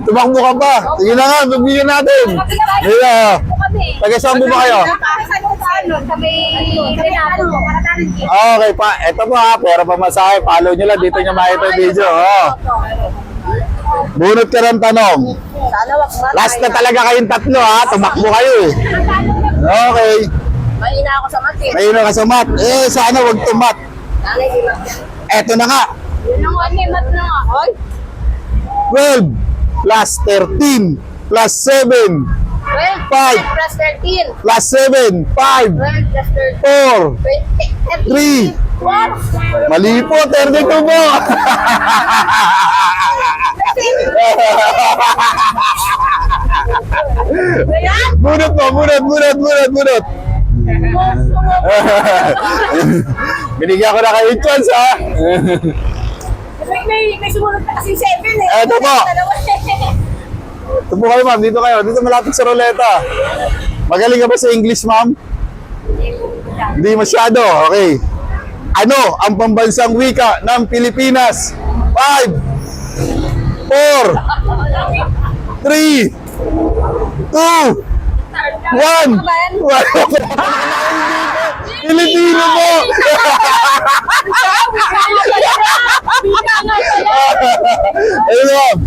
Tumakbo ka pa. Sige na nga, bibigyan natin. Mira, taga-saan ba kayo? Okay pa, eto po ha, pera pamasahe. Follow nyo lang, dito nyo makita yung video. Oh. Bunot ka ng tanong. Last na talaga kayong tatlo ha, tumakbo kayo eh. Okay. Mahina ako sa mat eh. Mahina ka sa mat. Eh, sana wag tumat. Eto na nga. Yun ang one mat na nga. 12 plus 13 plus 7 12 Five. plus 13. plus 7, 5, 12 plus 4, 13. 3. Mali po, 32 po. Bunot po, bunot. Binigyan ko na kayo chance ha. May sumunod na kasi 7 eh. Eto po. Ito po kayo ma'am, dito kayo. Dito malapit sa ruleta. Magaling ka ba sa English ma'am? Hindi masyado, okay. Ano ang pambansang wika ng Pilipinas? 5, 4, 3, 2, 1. Pilipino po! Ayun ma'am.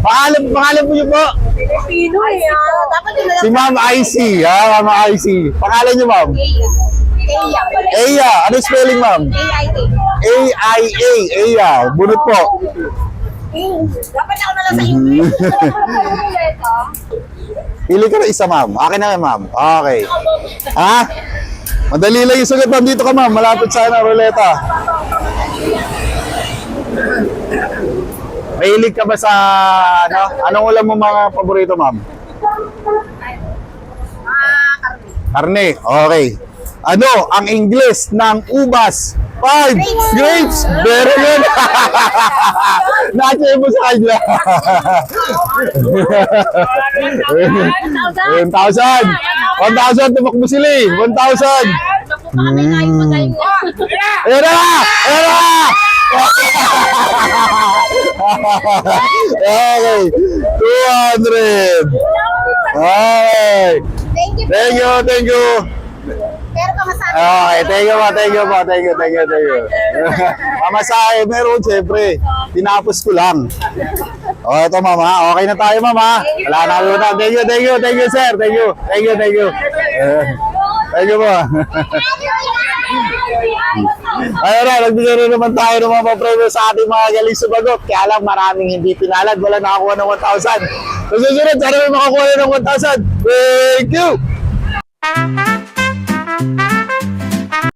Pangalan po niyo po? Pilipino eh. Dapat yun na lang. Si Ma'am IC, ha? Ma'am IC. Pangalan niyo ma'am? Eya. Eya. Ano spelling ma'am? A-I-A. A-I-A. Eya. Bunot po. Dapat ako na lang sa English. Pili ka na isa ma'am. Akin na ma'am. Okay. Ha? Madali lang yung sagot ma'am. Dito ka ma'am. Malapit sana ruleta. Mahilig ka ba sa ano? Anong ulam mo mga paborito ma'am? Karne. Okay. Ano ang English ng ubas? 5 grapes. Very good. Nache mo sa kanya. 1,000. 1,000 tumakbo sila eh. 1,000. Ayan na! Ayan na! Okay. 200. Okay. Thank you. Pero pamasabi. Okay, thank you. Mamasahe, meron siyempre. Tinapos ko lang. O, ito mama. Okay na tayo mama. Wala na luta. Thank you sir. Thank you. Thank you po. Ayun na, nagbigay rin naman tayo ng mga papremyo sa ating mga galing sumagot. Kaya lang maraming hindi pinalad. Wala nakakuha ng 1,000. So, susunod, sana may makakuha ng 1,000. Thank you!